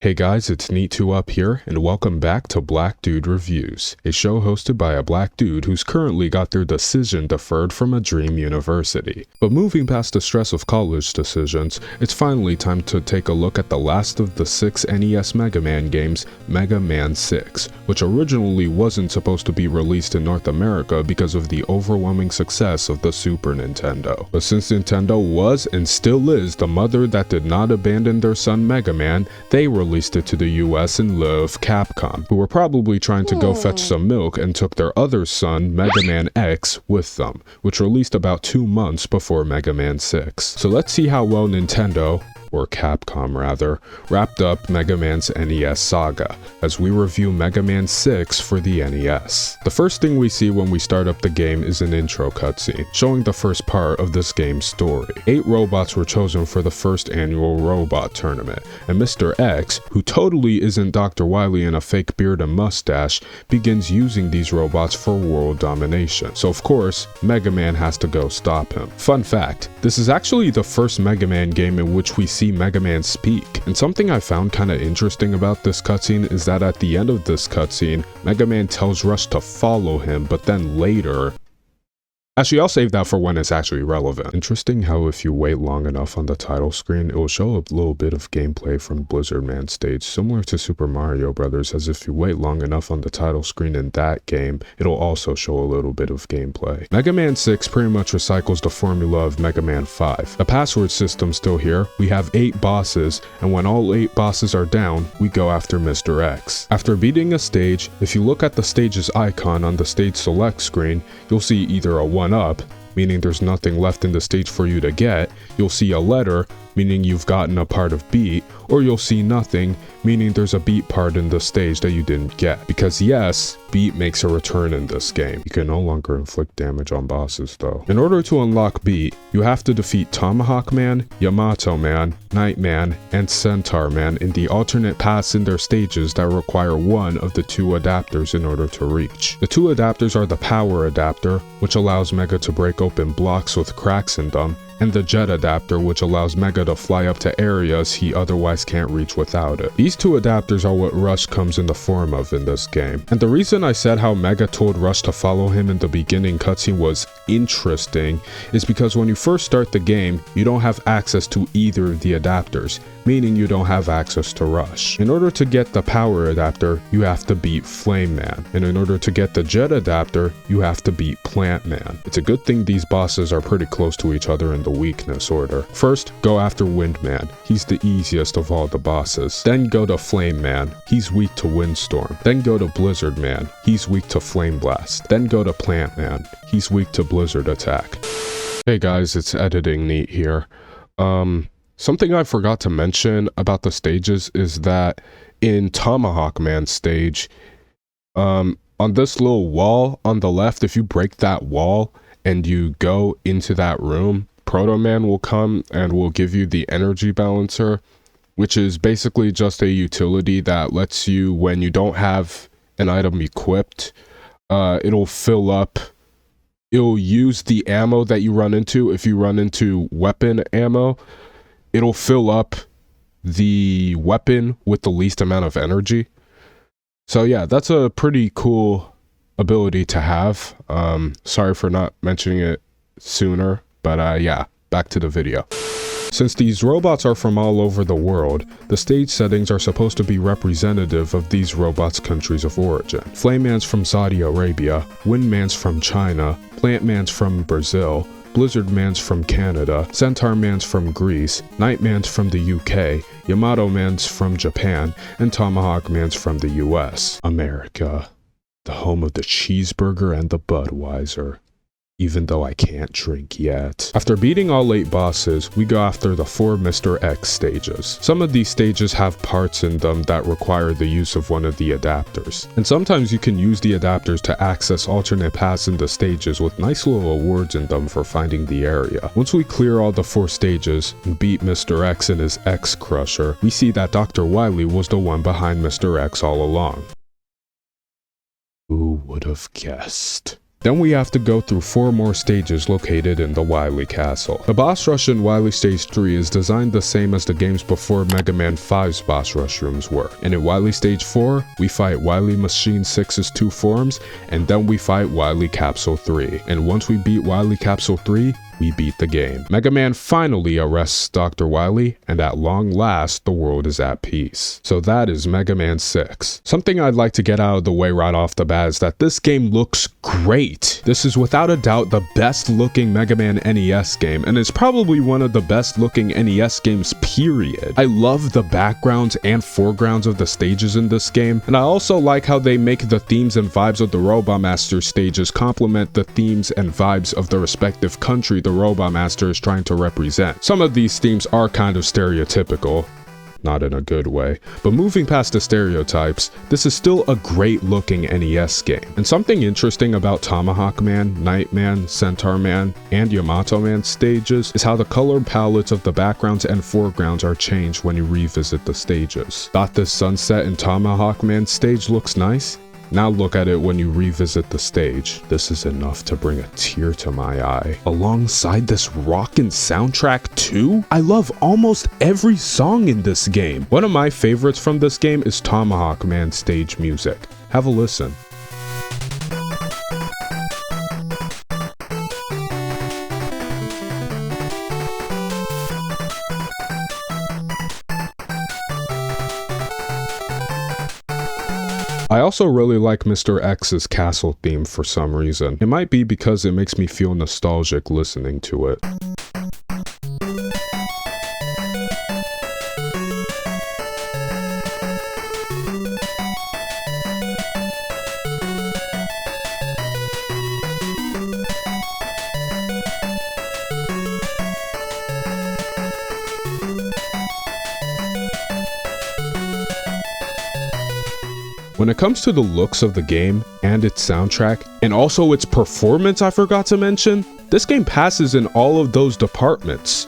Hey guys, it's Neat2Up here, and welcome back to Black Dude Reviews, a show hosted by a black dude who's currently got their decision deferred from a dream university. But moving past the stress of college decisions, it's finally time to take a look at the last of the 6 NES Mega Man games, Mega Man 6, which originally wasn't supposed to be released in North America because of the overwhelming success of the Super Nintendo. But since Nintendo was and still is the mother that did not abandon their son Mega Man, they released it to the US in lieu of Capcom, who were probably trying to go fetch some milk and took their other son, Mega Man X, with them, which released about 2 months before Mega Man 6. So let's see how well Nintendo, or Capcom rather, wrapped up Mega Man's NES saga, as we review Mega Man 6 for the NES. The first thing we see when we start up the game is an intro cutscene, showing the first part of this game's story. 8 robots were chosen for the first annual robot tournament, and Mr. X, who totally isn't Dr. Wily in a fake beard and mustache, begins using these robots for world domination. So of course, Mega Man has to go stop him. Fun fact, this is actually the first Mega Man game in which we see Mega Man speak, and something I found kinda interesting about this cutscene is that at the end of this cutscene, Mega Man tells Rush to follow him, but then later... Actually, I'll save that for when it's actually relevant. Interesting how if you wait long enough on the title screen, it will show a little bit of gameplay from Blizzard Man stage, similar to Super Mario Bros., as if you wait long enough on the title screen in that game, it'll also show a little bit of gameplay. Mega Man 6 pretty much recycles the formula of Mega Man 5. The password system's still here, we have 8 bosses, and when all 8 bosses are down, we go after Mr. X. After beating a stage, if you look at the stage's icon on the stage select screen, you'll see either a 1-up, meaning there's nothing left in the stage for you to get, you'll see a letter, meaning you've gotten a part of beat, or you'll see nothing, meaning there's a beat part in the stage that you didn't get. Because yes, beat makes a return in this game. You can no longer inflict damage on bosses though. In order to unlock beat, you have to defeat Tomahawk Man, Yamato Man, Knight Man, and Centaur Man in the alternate paths in their stages that require one of the 2 adapters in order to reach. The 2 adapters are the power adapter, which allows Mega to break open blocks with cracks in them, and the jet adapter, which allows Mega to fly up to areas he otherwise can't reach without it. These 2 adapters are what Rush comes in the form of in this game. And the reason I said how Mega told Rush to follow him in the beginning cutscene was interesting is because when you first start the game, you don't have access to either of the adapters, meaning you don't have access to Rush. In order to get the power adapter, you have to beat Flame Man, and in order to get the jet adapter, you have to beat Plant Man. It's a good thing these bosses are pretty close to each other in the weakness order. First, go after Wind Man. He's the easiest of all the bosses. Then go to Flame Man. He's weak to Windstorm. Then go to Blizzard Man. He's weak to Flame Blast. Then go to Plant Man. He's weak to Blizzard Attack. Hey guys, it's Editing Neat here. Something I forgot to mention about the stages is that in Tomahawk Man's stage, on this little wall on the left, if you break that wall and you go into that room, Proto Man will come and will give you the energy balancer, which is basically just a utility that lets you, when you don't have an item equipped, it'll fill up. It'll use the ammo that you run into. If you run into weapon ammo, it'll fill up the weapon with the least amount of energy. So yeah, that's a pretty cool ability to have. Sorry for not mentioning it sooner, but yeah, back to the video. Since these robots are from all over the world, the stage settings are supposed to be representative of these robots' countries of origin. Flame Man's from Saudi Arabia, Wind Man's from China, Plant Man's from Brazil, Blizzard Man's from Canada, Centaur Man's from Greece, Knight Man's from the UK, Yamato Man's from Japan, and Tomahawk Man's from the US. America, the home of the cheeseburger and the Budweiser. Even though I can't drink yet. After beating all 8 bosses, we go after the 4 Mr. X stages. Some of these stages have parts in them that require the use of one of the adapters. And sometimes you can use the adapters to access alternate paths in the stages with nice little awards in them for finding the area. Once we clear all the 4 stages and beat Mr. X and his X Crusher, we see that Dr. Wily was the one behind Mr. X all along. Who would have guessed? Then we have to go through 4 more stages located in the Wily Castle. The boss rush in Wily Stage 3 is designed the same as the games before Mega Man 5's boss rush rooms were. And in Wily Stage 4, we fight Wily Machine 6's 2 forms, and then we fight Wily Capsule 3. And once we beat Wily Capsule 3, we beat the game. Mega Man finally arrests Dr. Wily, and at long last, the world is at peace. So that is Mega Man 6. Something I'd like to get out of the way right off the bat is that this game looks great. This is without a doubt the best looking Mega Man NES game, and it's probably one of the best looking NES games, period. I love the backgrounds and foregrounds of the stages in this game, and I also like how they make the themes and vibes of the Robot Master stages complement the themes and vibes of the respective country the Robot Master is trying to represent. Some of these themes are kind of stereotypical, not in a good way, but moving past the stereotypes, this is still a great looking NES game. And something interesting about Tomahawk Man, Nightman, Centaur Man, and Yamato Man stages is how the color palettes of the backgrounds and foregrounds are changed when you revisit the stages. Thought this sunset in Tomahawk Man stage looks nice? Now look at it when you revisit the stage. This is enough to bring a tear to my eye. Alongside this rockin' soundtrack too? I love almost every song in this game. One of my favorites from this game is Tomahawk Man stage music. Have a listen. I also really like Mr. X's castle theme for some reason. It might be because it makes me feel nostalgic listening to it. When it comes to the looks of the game and its soundtrack, and also its performance I forgot to mention, this game passes in all of those departments.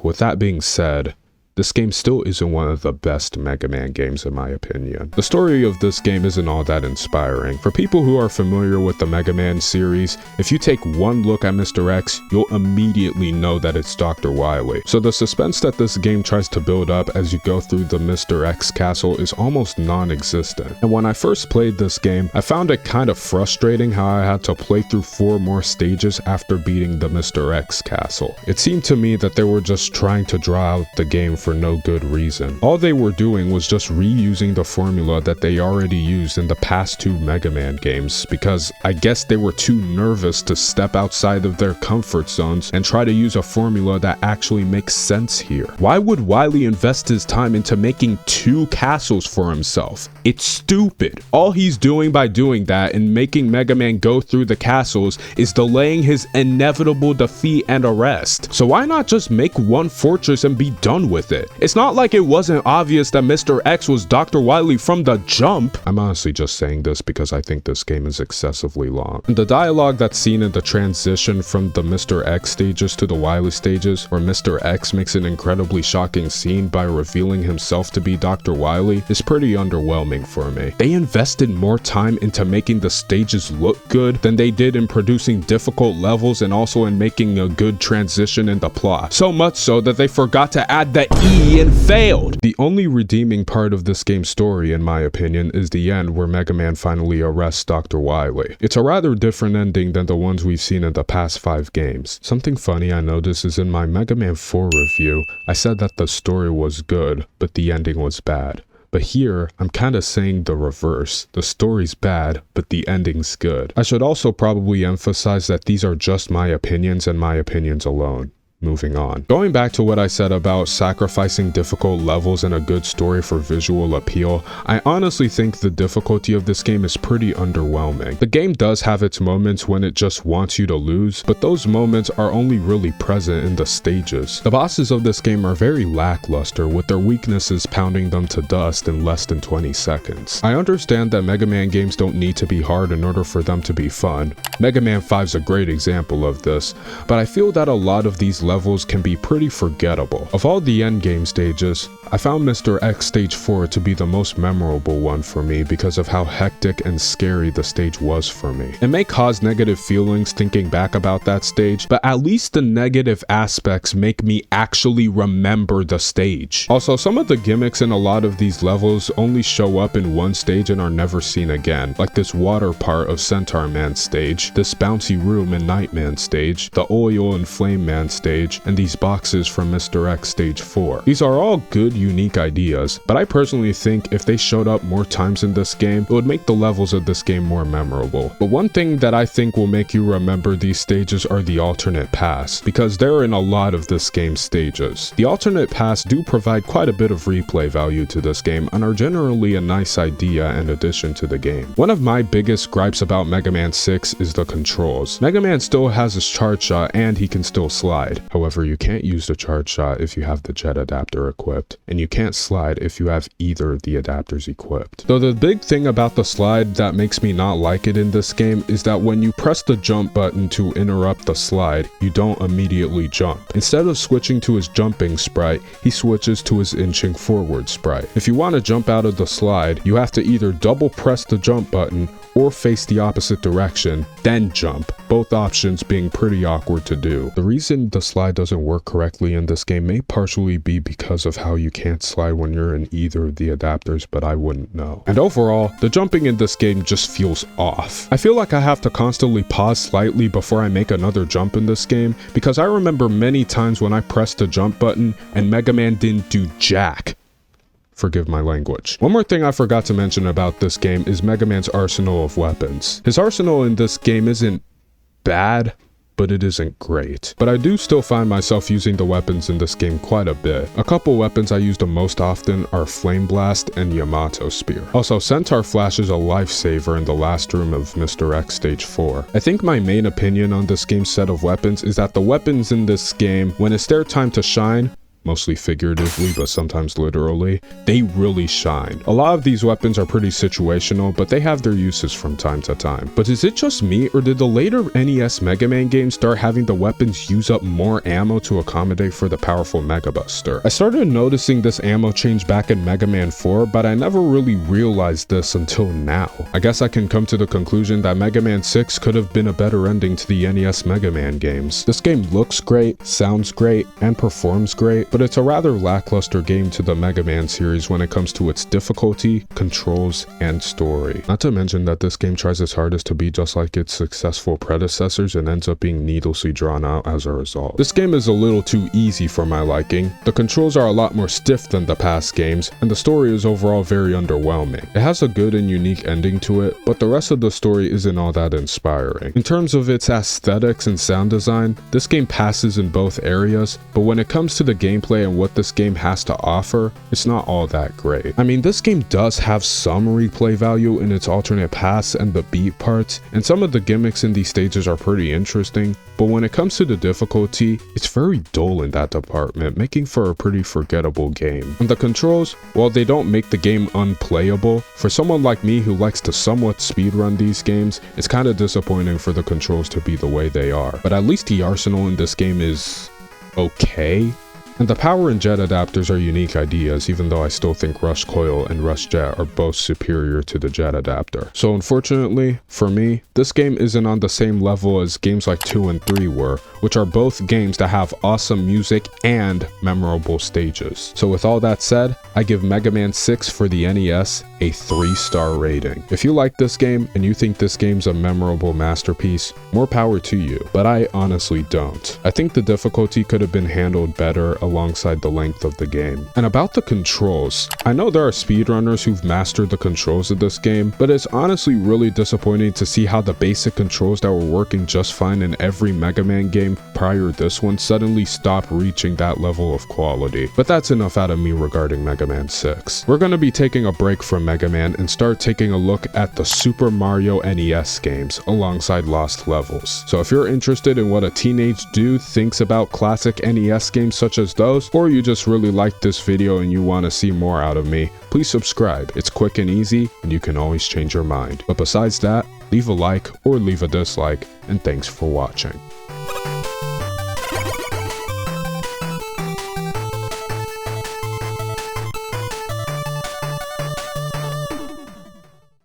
With that being said, this game still isn't one of the best Mega Man games in my opinion. The story of this game isn't all that inspiring. For people who are familiar with the Mega Man series, if you take one look at Mr. X, you'll immediately know that it's Dr. Wily. So the suspense that this game tries to build up as you go through the Mr. X castle is almost non-existent. And when I first played this game, I found it kind of frustrating how I had to play through 4 more stages after beating the Mr. X castle. It seemed to me that they were just trying to draw out the game for no good reason. All they were doing was just reusing the formula that they already used in the past 2 Mega Man games, because I guess they were too nervous to step outside of their comfort zones and try to use a formula that actually makes sense here. Why would Wily invest his time into making 2 castles for himself? It's stupid. All he's doing by doing that and making Mega Man go through the castles is delaying his inevitable defeat and arrest. So why not just make one fortress and be done with it? It's not like it wasn't obvious that Mr. X was Dr. Wily from the jump. I'm honestly just saying this because I think this game is excessively long. And the dialogue that's seen in the transition from the Mr. X stages to the Wily stages, where Mr. X makes an incredibly shocking scene by revealing himself to be Dr. Wily, is pretty underwhelming for me. They invested more time into making the stages look good than they did in producing difficult levels and also in making a good transition in the plot. So much so that they forgot to add the E and failed. The only redeeming part of this game's story, in my opinion, is the end where Mega Man finally arrests Dr. Wily. It's a rather different ending than the ones we've seen in the past 5 games. Something funny I noticed is in my Mega Man 4 review, I said that the story was good, but the ending was bad. But here, I'm kinda saying the reverse. The story's bad, but the ending's good. I should also probably emphasize that these are just my opinions and my opinions alone. Moving on. Going back to what I said about sacrificing difficult levels and a good story for visual appeal, I honestly think the difficulty of this game is pretty underwhelming. The game does have its moments when it just wants you to lose, but those moments are only really present in the stages. The bosses of this game are very lackluster, with their weaknesses pounding them to dust in less than 20 seconds. I understand that Mega Man games don't need to be hard in order for them to be fun. Mega Man 5's a great example of this, but I feel that a lot of these levels can be pretty forgettable. Of all the endgame stages, I found Mr. X Stage 4 to be the most memorable one for me because of how hectic and scary the stage was for me. It may cause negative feelings thinking back about that stage, but at least the negative aspects make me actually remember the stage. Also, some of the gimmicks in a lot of these levels only show up in one stage and are never seen again, like this water part of Centaur Man stage, this bouncy room in Nightman stage, the oil and Flame Man stage, and these boxes from Mr. X Stage 4. These are all good, unique ideas, but I personally think if they showed up more times in this game, it would make the levels of this game more memorable. But one thing that I think will make you remember these stages are the alternate paths, because they're in a lot of this game's stages. The alternate paths do provide quite a bit of replay value to this game and are generally a nice idea and addition to the game. One of my biggest gripes about Mega Man 6 is the controls. Mega Man still has his charge shot and he can still slide. However, you can't use the charge shot if you have the jet adapter equipped, and you can't slide if you have either of the adapters equipped. Though the big thing about the slide that makes me not like it in this game is that when you press the jump button to interrupt the slide, you don't immediately jump. Instead of switching to his jumping sprite, he switches to his inching forward sprite. If you want to jump out of the slide, you have to either double press the jump button or face the opposite direction, then jump, both options being pretty awkward to do. The reason the slide doesn't work correctly in this game may partially be because of how you can't slide when you're in either of the adapters, but I wouldn't know. And overall, the jumping in this game just feels off. I feel like I have to constantly pause slightly before I make another jump in this game, because I remember many times when I pressed the jump button and Mega Man didn't do jack. Forgive my language. One more thing I forgot to mention about this game is Mega Man's arsenal of weapons. His arsenal in this game isn't bad, but it isn't great. But I do still find myself using the weapons in this game quite a bit. A couple weapons I use the most often are Flame Blast and Yamato Spear. Also, Centaur Flash is a lifesaver in the last room of Mr. X Stage 4. I think my main opinion on this game's set of weapons is that the weapons in this game, when it's their time to shine, mostly figuratively, but sometimes literally, they really shine. A lot of these weapons are pretty situational, but they have their uses from time to time. But is it just me, or did the later NES Mega Man games start having the weapons use up more ammo to accommodate for the powerful Mega Buster? I started noticing this ammo change back in Mega Man 4, but I never really realized this until now. I guess I can come to the conclusion that Mega Man 6 could have been a better ending to the NES Mega Man games. This game looks great, sounds great, and performs great, but it's a rather lackluster game to the Mega Man series when it comes to its difficulty, controls, and story. Not to mention that this game tries its hardest to be just like its successful predecessors and ends up being needlessly drawn out as a result. This game is a little too easy for my liking. The controls are a lot more stiff than the past games, and the story is overall very underwhelming. It has a good and unique ending to it, but the rest of the story isn't all that inspiring. In terms of its aesthetics and sound design, this game passes in both areas, but when it comes to the gameplay and what this game has to offer, it's not all that great. I mean, this game does have some replay value in its alternate paths and the beat parts, and some of the gimmicks in these stages are pretty interesting, but when it comes to the difficulty, it's very dull in that department, making for a pretty forgettable game. And the controls, while they don't make the game unplayable, for someone like me who likes to somewhat speedrun these games, it's kind of disappointing for the controls to be the way they are. But at least the arsenal in this game is okay. And the power and jet adapters are unique ideas, even though I still think Rush Coil and Rush Jet are both superior to the jet adapter. So unfortunately, for me, this game isn't on the same level as games like 2 and 3 were, which are both games that have awesome music and memorable stages. So with all that said, I give Mega Man 6 for the NES a 3-star rating. If you like this game and you think this game's a memorable masterpiece, more power to you, but I honestly don't. I think the difficulty could have been handled better alongside the length of the game. And about the controls, I know there are speedrunners who've mastered the controls of this game, but it's honestly really disappointing to see how the basic controls that were working just fine in every Mega Man game prior to this one suddenly stop reaching that level of quality. But that's enough out of me regarding Mega Man 6. We're going to be taking a break from Mega Man and start taking a look at the Super Mario NES games alongside Lost Levels. So if you're interested in what a teenage dude thinks about classic NES games such as those, or you just really liked this video and you want to see more out of me, please subscribe. It's quick and easy, and you can always change your mind. But besides that, leave a like or leave a dislike, and thanks for watching.